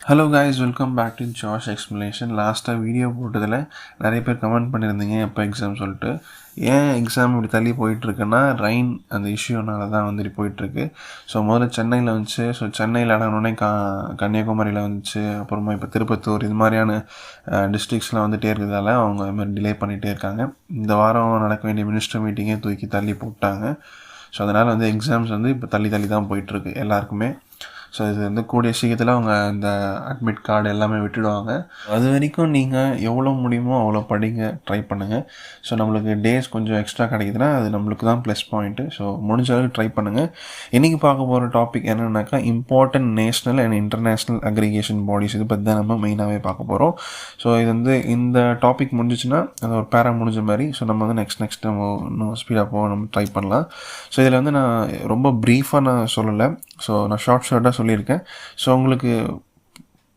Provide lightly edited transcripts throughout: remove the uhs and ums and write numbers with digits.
Hello guys, welcome back to Josh explanation. லாஸ்ட்டாக video போட்டதில் நிறைய பேர் கமெண்ட் பண்ணியிருந்தீங்க எப்போ எக்ஸாம் சொல்லிட்டு. ஏன் எக்ஸாம் இப்படி தள்ளி போயிட்டுருக்குன்னா ரெயின் அந்த இஷ்யூனால தான் வந்துட்டு போயிட்டுருக்கு. ஸோ முதல்ல சென்னையில் வந்துச்சு. ஸோ சென்னையில் அடங்கினோடனே கன்னியாகுமரியில் வந்துச்சு. அப்புறமா இப்போ திருப்பத்தூர் இது மாதிரியான டிஸ்ட்ரிக்ஸ்லாம் வந்துகிட்டே இருக்கிறதால அவங்க இது மாதிரி டிலே பண்ணிகிட்டே இருக்காங்க. இந்த வாரம் நடக்க வேண்டிய மினிஸ்டர் மீட்டிங்கே தூக்கி தள்ளி போட்டாங்க. ஸோ அதனால் வந்து எக்ஸாம்ஸ் வந்து இப்போ தள்ளி தான் போயிட்டுருக்கு எல்லாருக்குமே. ஸோ இது வந்து கூடிய சீக்கிரத்தில் அவங்க இந்த அட்மிட் கார்டு எல்லாமே விட்டுடுவாங்க. அது வரைக்கும் நீங்கள் எவ்வளோ முடியுமோ அவ்வளோ படிங்க, ட்ரை பண்ணுங்கள். ஸோ நம்மளுக்கு டேஸ் கொஞ்சம் எக்ஸ்ட்ரா கிடைக்குதுன்னா அது நம்மளுக்கு தான் ப்ளஸ் பாயிண்ட்டு. ஸோ முடிஞ்ச அளவுக்கு ட்ரை பண்ணுங்கள். இன்றைக்கி பார்க்க போகிற டாபிக் என்னென்னாக்கா important national and international accreditation bodies. இது பற்றி தான் நம்ம மெயினாகவே பார்க்க போகிறோம். ஸோ இது வந்து இந்த டாபிக் முடிஞ்சிச்சுன்னா அது ஒரு பேரா முடிஞ்ச மாதிரி. ஸோ நம்ம வந்து நெக்ஸ்ட் நம்ம இன்னும் ஸ்பீடாக போக நம்ம ட்ரை பண்ணலாம். ஸோ இதில் வந்து நான் ரொம்ப ப்ரீஃபாக நான் சொல்லலை. ஸோ நான் ஷார்ட்டாக சொல்லியிருக்கேன். ஸோ உங்களுக்கு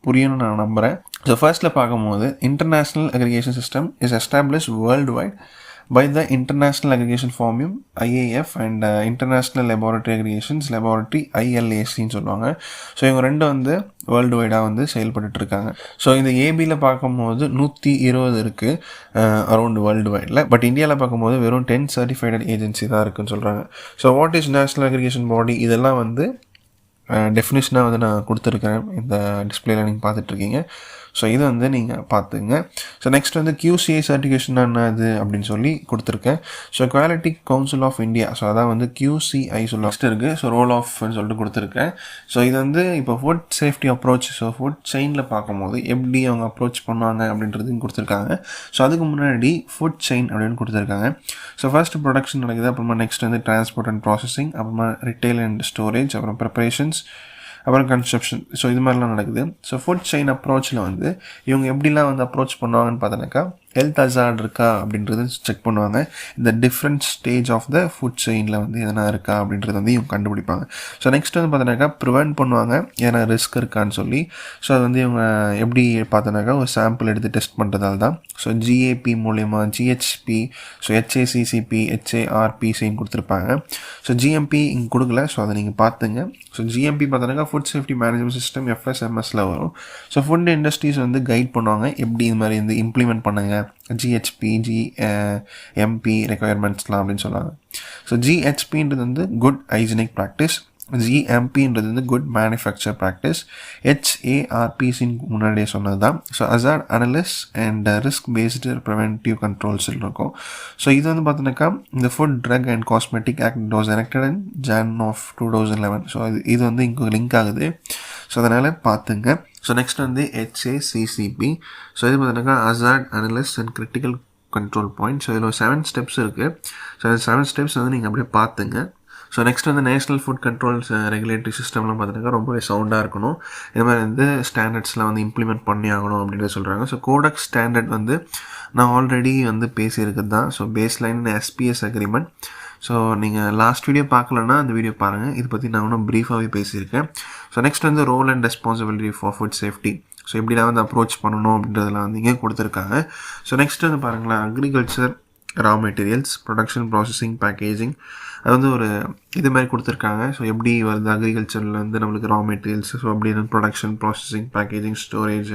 புரியணும்னு நான் நம்புகிறேன். ஸோ ஃபர்ஸ்ட்டில் பார்க்கும்போது international aggregation system is establish world wide by the International Aggregation Forum IAF and International Laboratory Aggregations Laboratory ILACன்னு சொல்லுவாங்க. ஸோ இவங்க ரெண்டும் வந்து வேர்ல்டு வைடாக வந்து செயல்பட்டுருக்காங்க. ஸோ இந்த ஏபியில் பார்க்கும்போது 120 இருக்குது அரௌண்ட் வேர்ல்டு வைடில். பட் இந்தியாவில் பார்க்கும்போது வெறும் 10 சர்டிஃபைடட் ஏஜென்சி தான் இருக்குதுன்னு சொல்கிறாங்க. So what is national accreditation body, இதெல்லாம் வந்து டெஃபினிஷனாக வந்து நான் கொடுத்துருக்கேன். இந்த டிஸ்பிளேல நீங்கள் பார்த்துட்ருக்கீங்க. ஸோ இது வந்து நீங்கள் பார்த்துங்க. ஸோ நெக்ஸ்ட் வந்து QCI சர்டிஃபிகேஷன் என்னது அப்படின்னு சொல்லி கொடுத்துருக்கேன். So quality council of India, so அதான் வந்து QCI சொல்ல நெக்ஸ்ட் இருக்குது. ஸோ ரோல் ஆஃப்னு சொல்லிட்டு கொடுத்துருக்கேன். ஸோ இது வந்து இப்போ food safety approach, so food செயினில் பார்க்கும்போது எப்படி அவங்க அப்ரோச் பண்ணுவாங்க அப்படின்றதையும் கொடுத்துருக்காங்க. ஸோ அதுக்கு முன்னாடி ஃபுட் செயின் அப்படின்னு கொடுத்துருக்காங்க. ஸோ ஃபர்ஸ்ட் ப்ரொடக்ஷன் நடக்குது, அப்புறமா நெக்ஸ்ட் வந்து டிரான்ஸ்போர்ட் அண்ட் ப்ராசஸிங், அப்புறமா ரிட்டெயில் அண்ட் ஸ்டோரேஜ், அப்புறம் ப்ரிப்பரேஷன்ஸ், அப்புறம் கன்ஸ்ட்ரக்ஷன். ஸோ இது மாதிரிலாம் நடக்குது. ஸோ ஃபுட் செயின் அப்ரோச்சில் வந்து இவங்க எப்படிலாம் வந்து அப்ரோச் பண்ணுவாங்கன்னு பார்த்தோன்னாக்கா ஹெல்த் ஹசார்ட் இருக்கா அப்படின்றது செக் பண்ணுவாங்க. இந்த different stage of the food செயினில் வந்து எதனா இருக்கா அப்படின்றது வந்து இவங்க கண்டுபிடிப்பாங்க. ஸோ நெக்ஸ்ட் வந்து பார்த்தோன்னாக்கா ப்ரிவென்ட் பண்ணுவாங்க, ஏன்னா ரிஸ்க் இருக்கான்னு சொல்லி. ஸோ அது வந்து இவங்க எப்படி பார்த்தோன்னாக்கா ஒரு சாம்பிள் எடுத்து டெஸ்ட் பண்ணுறதால தான். ஸோ GAP மூலயமா GHP, ஸோ HACCP, HARPCன்னு கொடுத்துருப்பாங்க. ஸோ GMP இங்கே கொடுக்கல, ஸோ அதை நீங்கள் பார்த்துங்க. ஸோ GMP பார்த்தோன்னாக்கா ஃபுட் சேஃப்டி மேனேஜ்மெண்ட் சிஸ்டம் FSMSல வரும். ஸோ ஃபுட் இண்டஸ்ட்ரீஸ் வந்து கைட் பண்ணுவாங்க, எப்படி இது மாதிரி வந்து இம்ப்ளிமெண்ட் பண்ணுங்க GHP GMP ரெக்குயர்மெண்ட்ஸ்லாம் அப்படின்னு சொல்லுவாங்க. ஸோ GHPன்றது வந்து குட் ஹைஜினிக் ப்ராக்டிஸ், GMPன்றது வந்து குட் மேனுஃபேக்சர் ப்ராக்டிஸ், HARPCன்னு முன்னாடியே சொன்னது தான். So hazard Annalise and risk based preventive controls இருக்கும். ஸோ இது வந்து பார்த்தோன்னாக்கா இந்த food drug and cosmetic act was enacted in Jan of 2011. So இது வந்து இங்கே லிங்க் ஆகுது. ஸோ அதனால் பார்த்துங்க. ஸோ நெக்ஸ்ட் வந்து HACCP. ஸோ இது பார்த்தீங்கன்னா hazard analyst and critical control point. So இதில் 7 ஸ்டெப்ஸ் இருக்குது. ஸோ அந்த 7 ஸ்டெப்ஸ் வந்து நீங்கள் அப்படியே பார்த்துங்க. ஸோ நெக்ஸ்ட் வந்து நேஷ்னல் ஃபுட் கண்ட்ரோல்ஸ் ரெகுலேட்டரி சிஸ்டம்லாம் பார்த்தீங்கன்னா ரொம்பவே சவுண்டாக இருக்கணும். இது மாதிரி வந்து ஸ்டாண்டர்ட்ஸ்லாம் வந்து இம்ப்ளிமெண்ட் பண்ணி ஆகணும் அப்படின்றத சொல்கிறாங்க. ஸோ கோடெக்ஸ் ஸ்டாண்டர்ட் வந்து நான் ஆல்ரெடி வந்து பேசியிருக்குது தான். So baseline SPS agreement. So நீங்கள் லாஸ்ட் வீடியோ பார்க்கலன்னா அந்த வீடியோ பாருங்கள். இதை பற்றி நான் இன்னும் ப்ரீஃபாகவே பேசியிருக்கேன். ஸோ நெக்ஸ்ட் வந்து role and responsibility for food safety. So எப்படிலாம் வந்து அப்ரோச் பண்ணணும் அப்படின்றதெல்லாம் வந்து இங்கே கொடுத்துருக்காங்க. ஸோ நெக்ஸ்ட் வந்து பாருங்களேன், agriculture raw materials, production, processing, packaging, அது வந்து ஒரு இது மாதிரி கொடுத்துருக்காங்க. ஸோ எப்படி வருது அக்ரிகல்ச்சரில் வந்து நம்மளுக்கு ரா மெட்டீரியல்ஸ், ஸோ அப்படின்னு production, processing, packaging, storage,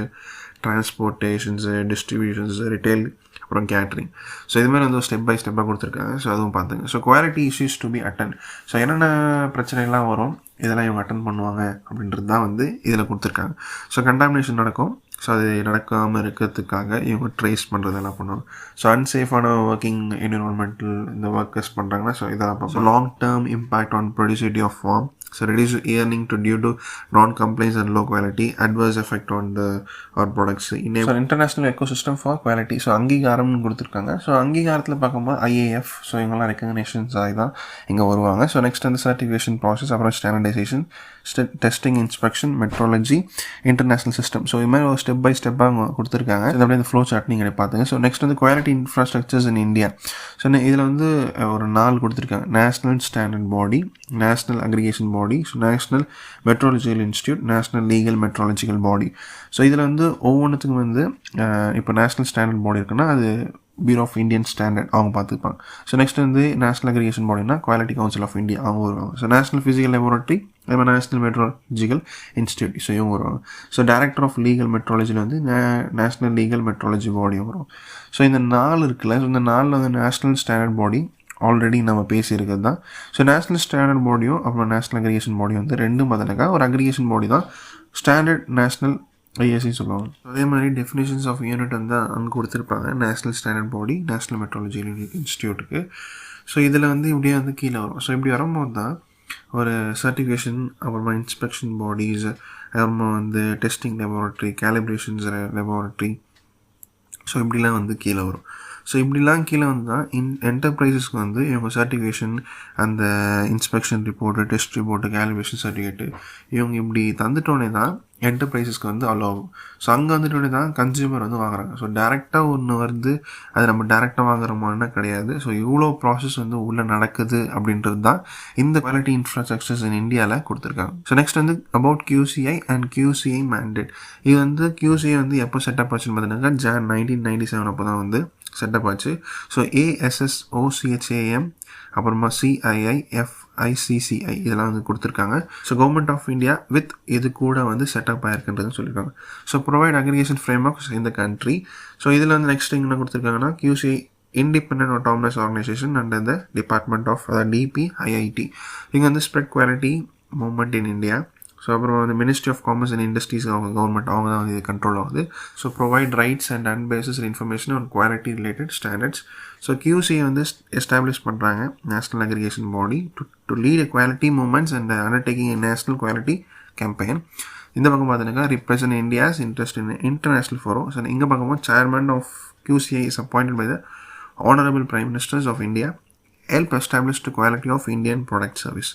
transportations, distributions, retail, அப்புறம் கேட்ரிங். ஸோ இதுமாதிரி வந்து ஸ்டெப் பை ஸ்டெப்பாக கொடுத்துருக்காங்க. ஸோ அதுவும் பார்த்துங்க. So quality issues to be attend. So என்னென்ன பிரச்சனைலாம் வரும், இதெல்லாம் இவங்க அட்டன் பண்ணுவாங்க அப்படின்றது தான் வந்து இதில் கொடுத்துருக்காங்க. ஸோ கண்டாமினேஷன் நடக்கும். ஸோ அது நடக்காமல் இருக்கிறதுக்காக இவங்க ட்ரேஸ் பண்ணுறதெல்லாம் பண்ணுவாங்க. ஸோ அன்சேஃபான ஒர்க்கிங் என்விரான்மெண்டல் இந்த ஒர்க்கர்ஸ் பண்ணுறாங்கன்னா ஸோ இதெல்லாம் பார்ப்போம். Long term impact on productivity of farm. So reduce earning due to non-compliance and low quality, adverse effect on our products. So international ecosystem for quality. So அங்கீகாரம்னு கொடுத்துருக்காங்க. So அங்கீகாரத்தில் பார்க்கும்போது IAF, so இவங்கெல்லாம் recognitions ஆகி தான் இங்கே வருவாங்க. So next வந்து certification process, அப்புறம் standardisation, testing, inspection, metrology, international system. So இது மாதிரி ஒரு ஸ்டெப் பை ஸ்டெப்பாக அவங்க கொடுத்துருக்காங்க. இது அப்படியே இந்த ஃப்ளோ சார்ட் நீங்கள் பார்த்துங்க. ஸோ நெக்ஸ்ட் வந்து quality infrastructures in India. So இதில் வந்து ஒரு 4 கொடுத்துருக்காங்க. National standard body, national accreditation body, so national metrological institute, national legal metrological body. So இதில் வந்து ஒவ்வொன்றுத்துக்கும் வந்து இப்போ நேஷ்னல் ஸ்டாண்டர்ட் பாடி இருக்குன்னா அது பியூரோ ஆஃப் இந்தியன் ஸ்டாண்டர்ட் அவங்க பார்த்துப்பாங்க. ஸோ நெக்ஸ்ட் வந்து நேஷ்னல் அக்ரிகேஷன் பாடினா குவாலிட்டி கவுன்சில் ஆஃப் இந்தியா அவங்க வருவாங்க. ஸோ நேஷ்னல் ஃபிசிக்கல் லெபார்ட்டரி அதே மாதிரி நேஷ்னல் மெட்ரோலஜிக்கல் இன்ஸ்டியூட், ஸோ இவங்க வருவாங்க. ஸோ டைரக்டர் ஆஃப் லீகல் மெட்ரோலஜியில் வந்து நேஷ்னல் லீகல் மெட்ரோலஜி பாடியும் வரும். ஸோ இந்த 4 இருக்குல்ல, ஸோ இந்த 4 வந்து நேஷ்னல் ஸ்டாண்டர்ட் பாடி ஆல்ரெடி நம்ம பேசியிருக்கிறது தான். ஸோ நேஷ்னல் ஸ்டாண்டர்ட் பாடியும் அப்புறம் நேஷ்னல் அக்ரிகேஷன் பாடியும் வந்து ரெண்டும் பார்த்தீங்கன்னாக்கா ஒரு அக்ரிகேஷன் பாடி தான், ஸ்டாண்டர்ட் நேஷ்னல் ஐஎஸ்சின்னு சொல்லுவாங்க. அதே மாதிரி டெஃபினேஷன்ஸ் ஆஃப் யூனிட் வந்து அங்கே கொடுத்துருப்பாங்க national standard body national metrology இன்ஸ்டியூட்டுக்கு. So இதில் வந்து இப்படியே வந்து கீழே வரும். ஸோ இப்படி வரும்போது தான் ஒரு சர்டிஃபிகேஷன், அப்புறமா இன்ஸ்பெக்ஷன் பாடிஸ், அப்புறமா வந்து டெஸ்டிங் லெபார்ட்ரி, கேலிப்ரேஷன்ஸ் லெபார்ட்ரி, ஸோ இப்படிலாம் வந்து கீழே வரும். ஸோ இப்படிலாம் கீழே வந்து தான் என்டர்பிரைஸஸ்க்கு வந்து இவங்க சர்டிஃபிகேஷன், அந்த inspection report, test report, calibration certificate இவங்க இப்படி தந்துட்டோன்னே தான் என்டர்பிரைஸஸ்க்கு வந்து அலோ ஆகும். ஸோ அங்கே வந்துட்டோடனே தான் கன்சியூமர் வந்து வாங்குறாங்க. ஸோ டேரெக்டாக ஒன்று வருது, அது நம்ம டேரெக்டாக வாங்குறோமான்னா கிடையாது. ஸோ இவ்வளோ ப்ராசஸ் வந்து உள்ளே நடக்குது அப்படின்றது தான் இந்த குவாலிட்டி இன்ஃப்ராஸ்ட்ரக்சர்ஸ் இன் இந்தியாவில் கொடுத்துருக்காங்க. ஸோ நெக்ஸ்ட் வந்து about QCI and QCI mandate. இது வந்து QCI வந்து எப்போ செட்டப் ஆச்சுன்னு பார்த்தீங்கன்னா Jan 1997 அப்போ தான் வந்து செட்டப் ஆச்சு. ஸோ ASSOCHAM அப்புறமா CII FICCI இதெல்லாம் வந்து கொடுத்துருக்காங்க. So government of India with இது கூட வந்து செட்டப் ஆயிருக்குன்றதுன்னு சொல்லியிருக்காங்க. So provide aggregation frameworks in the country. So இதில் வந்து நெக்ஸ்ட் என்ன கொடுத்துருக்காங்கன்னா QCI independent autonomous organisation under the department of DPIIT. இங்கே வந்து spread quality movement in India. So அப்புறம் வந்து ministry of commerce and industries government அவங்க தான் வந்து இது கண்ட்ரோல் ஆகுது. So provide rights and emphasis information on quality related standards. So QCI வந்து எஸ்டாப்ளிஷ் பண்ணுறாங்க national accreditation body to lead quality movements and undertaking national quality campaign. இந்த பக்கம் பார்த்தீங்கன்னா represent India's interest in international forum. So இங்கே பார்க்கும்போது chairman of QCI is appointed by the Honorable Prime Ministers of India, help establish the quality of Indian product service.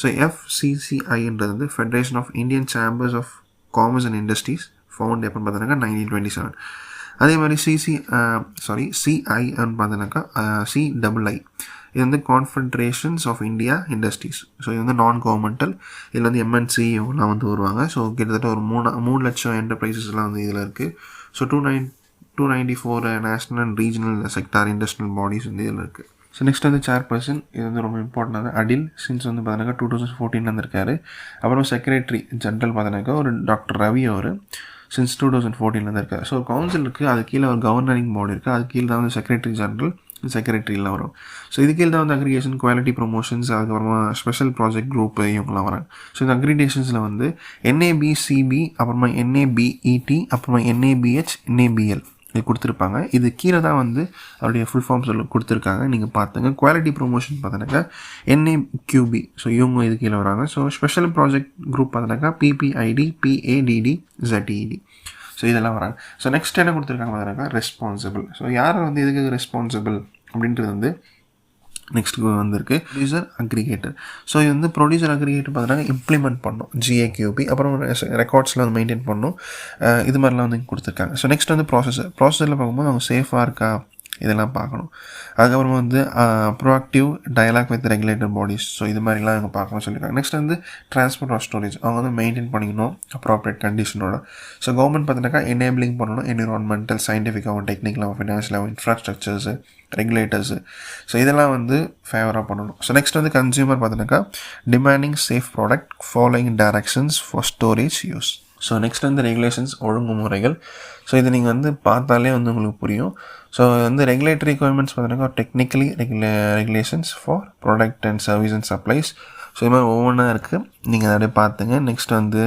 So FCCI வந்து federation of Indian chambers of commerce and industries found எப்போன்னு பார்த்தீங்கன்னா 1927. அதே மாதிரி CI பார்த்தீங்கன்னாக்கா CII இது வந்து Confederations of India industries. So இது வந்து நான் கவர்மெண்டல். இதில் வந்து MNC இவங்கெல்லாம் வந்து வருவாங்க. ஸோ கிட்டத்தட்ட ஒரு 3 லட்சம் என்டர்பிரைசஸ்லாம் வந்து இதில் இருக்குது. So 294 national and regional sector industrial bodies வந்து இதில் இருக்குது. ஸோ நெக்ஸ்ட் வந்து சேர்பர்சன், இது வந்து ரொம்ப இம்பார்ட்டன்டாக அடில் சின்ஸ் வந்து பார்த்தீங்கன்னா 2014 வந்திருக்காரு. அப்புறம் செக்ரட்டரி ஜென்ரல் பார்த்தீங்கன்னாக்கா ஒரு டாக்டர் ரவி அவர் சின்ஸ் 2014 இருக்காரு. ஸோ கவுன்சில் இருக்குது, அது கீழே ஒரு கவர்னரிங் பாடி இருக்குது, அது கீழே தான் வந்து செக்ரட்டரி ஜென்ரல் செக்ரட்டரிலாம் வரும். ஸோ இது கீழே தான் வந்து அக்ரிகேஷன், குவாலிட்டி ப்ரொமோஷன்ஸ், அதுக்கப்புறமா ஸ்பெஷல் ப்ராஜெக்ட் குரூப் இவங்கெல்லாம் வராங்க. ஸோ இந்த அக்ரிடேஷன்ஸில் வந்து NABCB, அப்புறமா NABET, அப்புறமா NABH, NABL இது கொடுத்துருப்பாங்க. இது கீழே தான் வந்து அவருடைய ஃபுல் ஃபார்ம்ஸ் கொடுத்துருக்காங்க, நீங்கள் பார்த்துங்க. குவாலிட்டி ப்ரொமோஷன் பார்த்தீங்கன்னாக்கா NAQB, ஸோ இவங்க இது கீழே வராங்க. ஸோ ஸ்பெஷல் ப்ராஜெக்ட் குரூப் பார்த்தீங்கன்னாக்கா PPID, PADD, ZED, ஸோ இதெல்லாம் வராங்க. ஸோ நெக்ஸ்ட் என்ன கொடுத்துருக்காங்க பார்த்தீங்கன்னாக்கா ரெஸ்பான்சிபிள். ஸோ யார் வந்து இதுக்கு ரெஸ்பான்சிபிள் அப்படின்றது வந்து நெக்ஸ்ட் வந்திருக்கு ப்ரொடியூசர் அக்ரிகேட்டர். ஸோ இது வந்து ப்ரொடியூசர் அக்ரிகேட்டர் பார்த்தீங்கன்னா இம்ப்ளிமெண்ட் பண்ணும் GAQB, அப்புறம் ரெக்கார்ட்ஸ்லாம் வந்து மெயின்டைன் பண்ணும். இது மாதிரிலாம் வந்து கொடுத்துருக்காங்க. ஸோ நெக்ஸ்ட் வந்து ப்ராசஸரில் பார்க்கும்போது அவங்க சேஃபாக இருக்கா இதெல்லாம் பார்க்கணும். அதுக்கப்புறமா வந்து proactive dialogue with regulator bodies, so இது மாதிரிலாம் அவங்க பார்க்கணும்னு சொல்லியிருக்காங்க. நெக்ஸ்ட் வந்து ட்ரான்ஸ்போர்ட் ஆஃப் ஸ்டோரேஜ் அவங்க வந்து மெயின்டைன் பண்ணிக்கணும் அப்ராப்ரியேட் கண்டிஷனோட. ஸோ கவர்மெண்ட் பார்த்தீங்கன்னாக்கா எனேபிளிங் பண்ணணும் என்விரான்மெண்டல், சயின்டிஃபிக்காகவும், டெக்னிக்கலாகவும், ஃபினான்ஷியலாகவும், இன்ஃப்ராஸ்ட்ரக்சர்ஸு, ரெகுலேட்டர்ஸு, ஸோ இதெல்லாம் வந்து ஃபேவராக பண்ணணும். ஸோ நெக்ஸ்ட் வந்து கன்சியூமர் பார்த்தீங்கன்னாக்கா demanding safe product, following directions for storage use. So next வந்து ரெகுலேஷன்ஸ், ஒழுங்குமுறைகள். ஸோ இது நீங்கள் வந்து பார்த்தாலே வந்து உங்களுக்கு புரியும். ஸோ வந்து ரெகுலேட்டரி ரிக்வயர்மெண்ட்ஸ் பார்த்தீங்கன்னா technically regulations for product and service and supplies. So இது மாதிரி ஒவ்வொன்றா இருக்குது, நீங்கள் அதை பார்த்துங்க. நெக்ஸ்ட் வந்து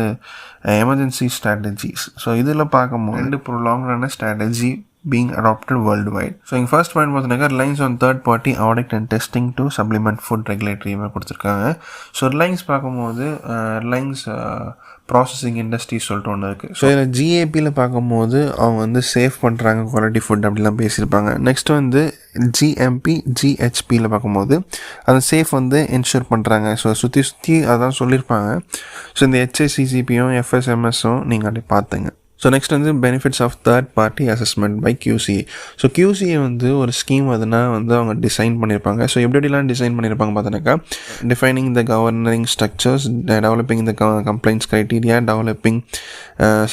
எமர்ஜென்சி ஸ்ட்ராட்டஜிஸ். ஸோ இதில் பார்க்கும்போது 2 ப்ரொலாங்கான strategy being adopted worldwide. So in first point பார்த்தீங்கன்னா reliance on third party audit and testing to supplement food regulatory கொடுத்துருக்காங்க. ஸோ ரிலையன்ஸ் பார்க்கும்போது ரிலையன்ஸ் ப்ராசஸிங் இண்டஸ்ட்ரீஸ் சொல்லிட்டு ஒன்று இருக்குது. ஸோ இதில் GAPயில் பார்க்கும்போது அவங்க வந்து சேஃப் பண்ணுறாங்க குவாலிட்டி ஃபுட் அப்படிலாம் பேசியிருப்பாங்க. நெக்ஸ்ட் வந்து GMP GHPயில் பார்க்கும்போது அந்த சேஃப் வந்து என்ஷூர் பண்ணுறாங்க. ஸோ சுற்றி அதான் சொல்லியிருப்பாங்க. ஸோ இந்த HACCPயும் FSMSம் நீங்கள் அப்படி பார்த்துங்க. ஸோ நெக்ஸ்ட் வந்து benefits of third party assessment by QCA. So QCA வந்து ஒரு ஸ்கீம் அதுனா வந்து அவங்க டிசைன் பண்ணியிருப்பாங்க. ஸோ எப்படிலாம் டிசைன் பண்ணியிருப்பாங்க பார்த்தீங்கன்னாக்கா defining the கவர்னரிங் structures, developing the complaints criteria, developing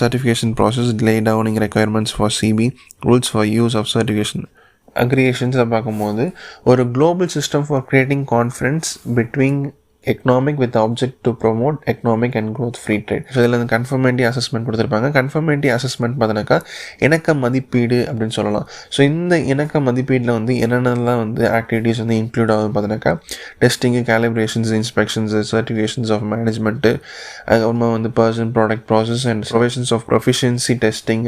certification process, lay downing requirements for CB, rules for use of certification aggregations. பார்க்கும்போது ஒரு global system for creating confidence between economic with object to promote economic and growth free trade. So இதில் வந்து confirmative assessment கொடுத்துருப்பாங்க. Confirmative assessment பார்த்தீங்கன்னாக்கா இணக்க மதிப்பீடு அப்படின்னு சொல்லலாம். ஸோ இந்த இணக்க மதிப்பீட்டில் வந்து என்னென்னலாம் வந்து ஆக்டிவிட்டீஸ் வந்து இன்க்ளூட் ஆகுது பார்த்தீங்கன்னாக்கா testing, calibrations, inspections, certifications of management, அதுக்கப்புறமா வந்து person, product, process and provisions of proficiency testing,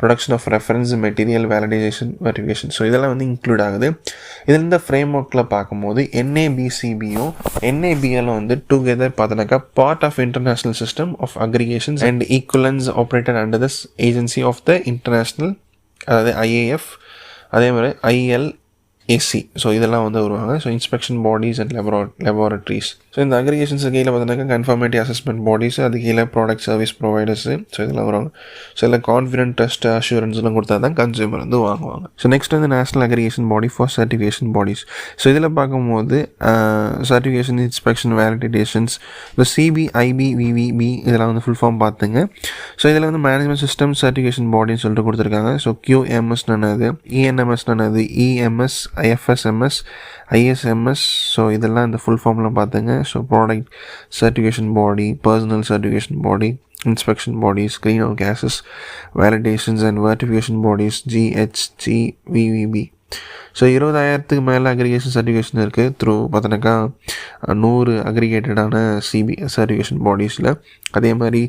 production of reference material, validation, verification. So இதெல்லாம் வந்து இன்க்ளூட் ஆகுது. இதில் இந்த ஃப்ரேம் ஒர்க்கில் பார்க்கும்போது NABCBயும் NABL வந்து டுகெதர் பார்த்தீங்கன்னாக்கா part of international system of accreditations and equivalence operated under this agency of the international, அதாவது IAF, அதே மாதிரி ILAC. ஸோ இதெல்லாம் வந்து வருவாங்க. So inspection bodies and laboratories. So இந்த அக்ரிகேஷன்ஸு கீழே பார்த்தீங்கன்னா கன்ஃபர்மேட்டிவ் அசஸ்மெண்ட் பாடிஸ், அது கீழே ப்ராடக்ட் சர்வீஸ் ப்ரொவைடர்ஸு. ஸோ இதெல்லாம் வருவாங்க. ஸோ இதில் கான்ஃபிடென்ட், ட்ரஸ்ட், அஷூரன்ஸ்லாம் கொடுத்தா தான் கன்சியூமர் வந்து வாங்குவாங்க. ஸோ நெக்ஸ்ட் வந்து national aggregation body for certification bodies. So இதில் பார்க்கும்போது சர்டிஃபிகேஷன், இன்ஸ்பெக்ஷன், வேலிடேஷன்ஸ், இந்த CBIB, VVB இதெல்லாம் வந்து ஃபுல் ஃபார்ம் பார்த்துங்க. ஸோ இதில் வந்து மேனேஜ்மெண்ட் சிஸ்டம் சர்டிஃபிகேஷன் பாடின்னு சொல்லிட்டு கொடுத்துருக்காங்க. ஸோ QMS என்னது, ENMS என்னது, EMS, IFSMS, ISMS. ஸோ இதெல்லாம் இந்த ஃபுல் ஃபார்ம்லாம் பார்த்துங்க. So product certification body, personal certification body, inspection bodies, green house gases, validations and verification bodies, GHG, VVB. So 20,000க்கு மேலே அக்ரிகேஷன் சர்டிஃபிகேஷன் இருக்குது த்ரூ பார்த்தோன்னாக்கா 100 அக்ரிகேட்டடான சர்டிஃபிகேஷன் பாடிஸில். அதே மாதிரி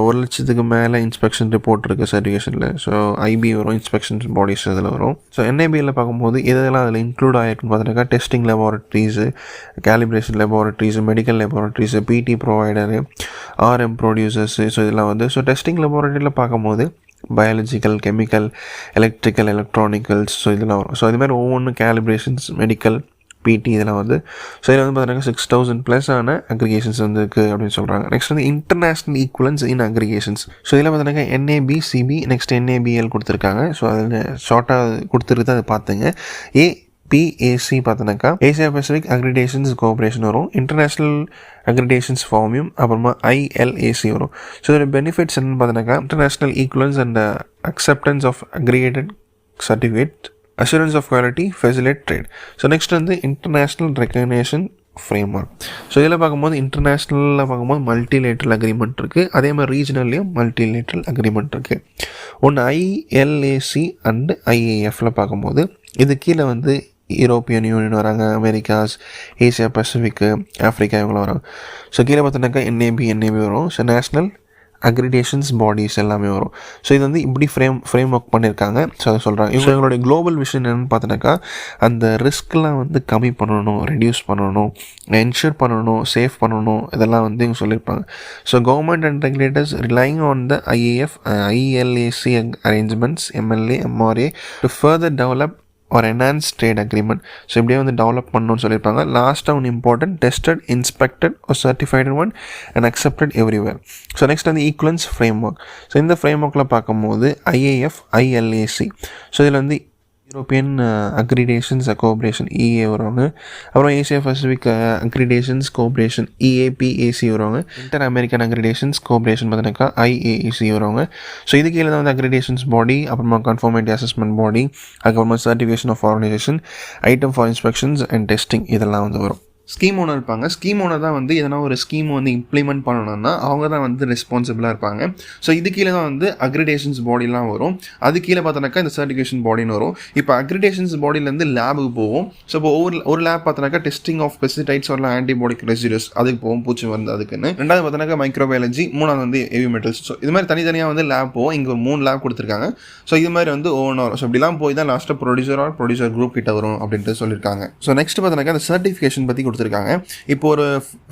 1,00,000க்கு மேலே இன்ஸ்பெக்ஷன் ரிப்போர்ட் இருக்குது சர்டிஃபிகேஷனில். ஸோ IB வரும், இன்ஸ்பெக்ஷன் பாடிஸ் அதில் வரும். ஸோ NABL பார்க்கும்போது இதெல்லாம் அதில் include ஆகிருக்குன்னு பார்த்தோன்னாக்கா testing laboratories, calibration laboratories, medical laboratories, PT provider, RM producers. So இதெல்லாம் வந்து ஸோ டெஸ்டிங் லெபார்ட்ரியில் பார்க்கும்போது biological, chemical, electrical, electronicals. So இதெல்லாம் வரும். ஸோ இதுமாதிரி ஒவ்வொன்றும் கேலிப்ரேஷன்ஸ், மெடிக்கல், PT இதெல்லாம் வந்து. ஸோ இதில் வந்து பார்த்தீங்கன்னா 6,000+ ஆன அக்ரிகேஷன்ஸ் வந்து இருக்குது அப்படின்னு சொல்கிறாங்க. நெக்ஸ்ட் வந்து international equivalence in accreditations. So இதில் பார்த்தீங்கன்னா NABCB, நெக்ஸ்ட் NABL கொடுத்துருக்காங்க. ஸோ அதில் ஷார்ட்டாக கொடுத்துருக்கு, அதை பார்த்துங்க. APAC பார்த்தோன்னாக்கா ஏசியா பசிபிக் அக்ரிடேஷன்ஸ் கோஆப்ரேஷன் வரும். இன்டர்நேஷ்னல் அக்ரிடேஷன்ஸ் ஃபார்மியும் அப்புறமா ILAC வரும். ஸோ இதோட பெனிஃபிட்ஸ் என்னன்னு பார்த்தோன்னாக்கா international equivalence and acceptance of accredited certificate, assurance of quality, facilitate trade. So next வந்து international recognition frame work. So இதில் பார்க்கும்போது இன்டர்நேஷ்னலில் பார்க்கும்போது மல்டிலேட்ரல் அக்ரிமெண்ட் இருக்குது. அதே மாதிரி ரீஜனல்லையும் மல்டிலேட்ரல் அக்ரிமெண்ட் இருக்குது. ஒன்று ILAC அண்டு IAFல பார்க்கும்போது இது கீழே வந்து யூரோப்பியன் யூனியன் வராங்க, அமெரிக்காஸ், ஏசியா பசிபிக்கு, ஆஃப்ரிக்கா இவங்களாம் வராங்க. ஸோ கீழே பார்த்தோன்னாக்கா NAB வரும். ஸோ நேஷ்னல் அக்ரிடேஷன்ஸ் பாடிஸ் எல்லாமே வரும். ஸோ இது வந்து இப்படி ஃப்ரேம் ஒர்க் பண்ணியிருக்காங்க. ஸோ அதை சொல்கிறாங்க. இவங்களுடைய குளோபல் விஷன் என்னென்னு பார்த்தோன்னாக்கா அந்த ரிஸ்க்லாம் வந்து கம்மி பண்ணணும், ரெடியூஸ் பண்ணணும், என்ஷூர் பண்ணணும், சேஃப் பண்ணணும், இதெல்லாம் வந்து இவங்க சொல்லியிருப்பாங்க. So government and regulators ரிலைங் on the IAF, ILAC arrangements, MLA, MRA to further develop or enhanced trade agreement. So இப்படியே வந்து டெவலப் பண்ணணும்னு சொல்லியிருப்பாங்க. லாஸ்ட்டாக ஒன்று important, tested, inspected or certified one and accepted everywhere. So next வந்து equivalence frame work. So இந்த frame ஒர்க்கில் பார்க்கும்போது IAF, ILAC. ஸோ இதில் வந்து யூரோப்பியன் அக்ரிடேஷன்ஸ் கோஆப்ரேஷன் EA வருவாங்க. அப்புறம் Asia Pacific accreditations cooperation EAPAC வருவாங்க. இன்டர் அமெரிக்கன் அக்ரிடேஷன்ஸ் கோஆப்ரேஷன் பார்த்தீங்கன்னாக்கா IAAC வருவாங்க. ஸோ இது கீழே தான் வந்து அக்ரிடேஷன்ஸ் பாடி, அப்புறமா கன்ஃபர்மேட்டிவ் அசஸ்மெண்ட் பாடி, அதுக்கப்புறமா certification of organisation, item for inspections and testing இதெல்லாம் வந்து வரும். ஸ்கீம் ஓனர் இருப்பாங்க. ஸ்கீம் ஓனர் தான் வந்து எதனா ஒரு ஸ்கீம் வந்து இம்ப்ளிமெண்ட் பண்ணணும்னா அவங்க தான் வந்து ரெஸ்பான்சிபிளாக இருப்பாங்க. ஸோ இது கீழே தான் வந்து அக்ரிடேஷன்ஸ் பாடிலாம் வரும். அது கீழே பார்த்தோன்னாக்கா இந்த சர்டிஃபிகேஷன் பாடின்னு வரும். இப்போ அக்ரிடேஷன்ஸ் பாடியிலேருந்து லேபுக்கு போகும். ஸோ இப்போ ஒரு லேப் பார்த்தோன்னாக்கா டெஸ்டிங் ஆஃப் பெஸ்டிசைட்ஸ் வரலாம், ஆன்டிபாடிக் ரெசிடியூஸ் அதுக்கு போகும், பூச்சி வந்து அதுக்குன்னு. ரெண்டாவது பார்த்தோன்னாக்கா மைக்ரோபயாலஜி, மூணாவது வந்து ஹெவி மெட்டல்ஸ். ஸோ இது மாதிரி தனித்தனியாக வந்து லேப் போகும். இங்கே ஒரு 3 லேப் கொடுத்துருக்காங்க. ஸோ இது மாதிரி வந்து ஒவ்வொன்று வரும். ஸோ இப்படிலாம் போய் தான் லாஸ்ட்டாக ப்ரொடியூசர் குரூப் கிட்ட வரும் அப்படின்ட்டு சொல்லியிருக்காங்க. ஸோ நெக்ஸ்ட் பார்த்தோன்னாக்கா அந்த சர்டிஃபிகேஷன் பற்றி கொடுத்துருக்காங்க. இப்போ ஒரு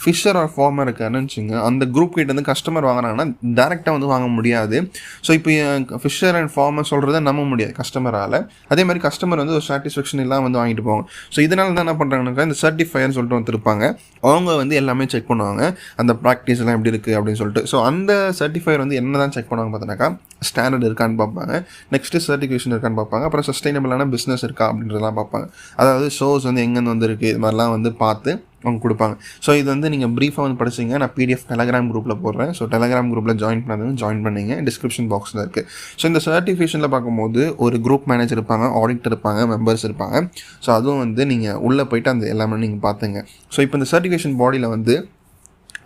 ஃபிஷர் ஆர் ஃபார்மர் இருக்காருன்னு வச்சுங்க, அந்த குரூப் கிட்ட வந்து கஸ்டமர் வாங்குறாங்கன்னா டேரெக்டாக வந்து வாங்க முடியாது. ஸோ இப்போ ஃபிஷர் அண்ட் ஃபார்மர் சொல்கிறத நம்ப முடியாது கஸ்டமரால். அதே மாதிரி கஸ்டமர் வந்து ஒரு சாட்டிஸ்ஃபேக்ஷன் எல்லாம் வந்து வாங்கிட்டு போவாங்க. ஸோ இதனால தான் என்ன பண்ணுறாங்கனாக்கா இந்த சர்டிஃபையர்னு சொல்லிட்டு வந்துருப்பாங்க. அவங்க வந்து எல்லாமே செக் பண்ணுவாங்க, அந்த ப்ராக்டிஸ் எல்லாம் எப்படி இருக்குது அப்படின்னு சொல்லிட்டு. ஸோ அந்த சர்டிஃபையர் வந்து என்ன தான் செக் பண்ணுவாங்க பார்த்தோன்னாக்கா ஸ்டாண்டர்ட் இருக்கான்னு பார்ப்பாங்க, நெக்ஸ்ட்டு சர்டிஃபிகேஷன் இருக்கான்னு பார்ப்பாங்க, அப்புறம் சஸ்டைனபிளான பிஸ்னஸ் இருக்கா அப்படின்றதெல்லாம் பார்ப்பாங்க. அதாவது ஷோஸ் வந்து எங்கேருந்து வந்துருக்கு இது மாதிரிலாம் வந்து பார்த்து அவங்க கொடுப்பாங்க. ஸோ இது வந்து நீங்கள் ப்ரீஃபாக வந்து படிச்சிங்க. நான் PDF டெலகிராம் குரூப்பில் போடுறேன். ஸோ டெலகிராம் குரூப்பில் ஜாயின் பண்ணாதவங்க ஜாயின் பண்ணிங்க, டிஸ்கிரிப்ஷன் பாக்ஸில் இருக்குது. ஸோ இந்த சர்டிஃபிகேஷனில் பார்க்கும்போது ஒரு குரூப் மேனேஜர் இருப்பாங்க, ஆடிட்டர் இருப்பாங்க, மெம்பர்ஸ் இருப்பாங்க. ஸோ அதுவும் வந்து நீங்கள் உள்ளே போய்ட்டு அந்த எல்லாமே நீங்கள் பார்த்துங்க. ஸோ இப்போ இந்த சர்டிஃபிகேஷன் பாடியில் வந்து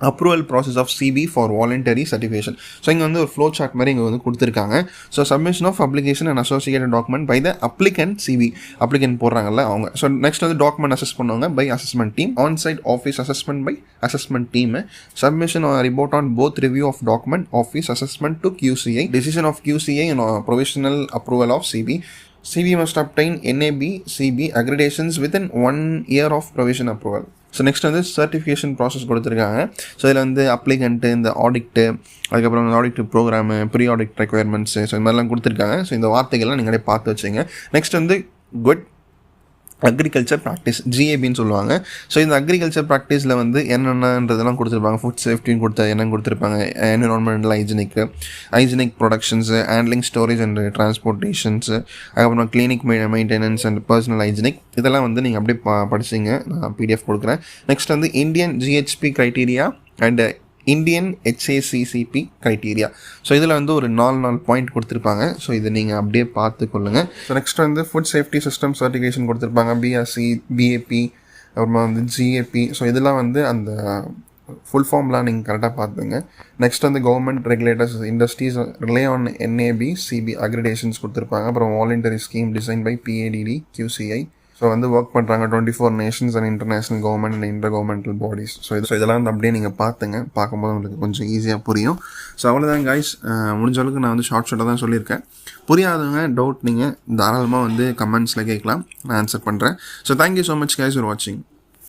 approval process of CB for voluntary certification. So இங்கே வந்து ஒரு ஃப்ளோ சார்ட் மாதிரி இங்கே வந்து கொடுத்துருக்காங்க. So submission of application and associated document by the applicant CB applicant போடுறாங்கல்ல அவங்க. ஸோ நெக்ஸ்ட் வந்து டாக்குமெண்ட் அசஸ் பண்ணுவாங்க by assessment team, on site office assessment by assessment team, submission report on both review of document office assessment to QCI, decision of QCI and provisional approval of CB. CB must obtain NAB CB accreditations within 1 year of provision approval. So next வந்து certification process கொடுத்துருக்காங்க. So இதில் வந்து அப்ளிகண்ட்டு, இந்த ஆடிக்ட்டு, அதுக்கப்புறம் இந்த ஆடிக்ட் programme, pre audit ரெக்குயர்மெண்ட்ஸு, so இந்த மாதிரிலாம் கொடுத்துருக்காங்க. ஸோ இந்த வார்த்தைகள்லாம் நீங்களே பார்த்து வச்சுங்க. நெக்ஸ்ட் வந்து குட் அக்ரிகல்ச்சர் ப்ராக்டிஸ், GABன்னு சொல்லுவாங்க. ஸோ இந்த அக்ரிகல்ச்சர் ப்ராக்டிஸில் வந்து என்னென்னன்றதெல்லாம் கொடுத்துருப்பாங்க. ஃபுட் சேஃப்டின்னு என்னன்னு கொடுத்துருப்பாங்க, environmental hygienic productions, handling, storage and transportations, அதுக்கப்புறம் cleaning maintenance and personal hygienic, இதெல்லாம் வந்து நீங்கள் அப்படியே படிச்சிங்க. நான் PDF கொடுக்குறேன். நெக்ஸ்ட் வந்து Indian GHP criteria and Indian HACCP criteria. So இதில் வந்து ஒரு 4 பாயிண்ட் கொடுத்துருப்பாங்க. ஸோ இதை நீங்கள் அப்படியே பார்த்து கொள்ளுங்கள். ஸோ நெக்ஸ்ட் வந்து ஃபுட் சேஃப்டி சிஸ்டம் சர்டிஃபிகேஷன் கொடுத்துருப்பாங்க, BRC, BAP, அப்புறமா வந்து GAP. ஸோ இதெல்லாம் வந்து அந்த ஃபுல் ஃபார்ம்லாம் நீங்கள் கரெக்டாக பார்த்துங்க. நெக்ஸ்ட் வந்து government regulators industries rely on NAB CB accreditations கொடுத்துருப்பாங்க. அப்புறம் voluntary scheme design by PADD QCI. So வந்து ஒர்க் பண்ணுறாங்க 24 nations and international government and inter governmental bodies. So இதெல்லாம் வந்து அப்படியே நீங்கள் பார்த்துங்க. பார்க்கும்போது உங்களுக்கு கொஞ்சம் ஈஸியாக புரியும். ஸோ அவ்வளோதான் கைஸ். முடிஞ்ச அளவுக்கு நான் வந்து ஷார்ட்டாக தான் சொல்லியிருக்கேன். புரியாதவங்க டவுட் நீங்கள் தாராளமாக வந்து கமெண்ட்ஸில் கேட்கலாம், நான் ஆன்சர் பண்ணுறேன். So thank you so much guys for வாட்சிங்.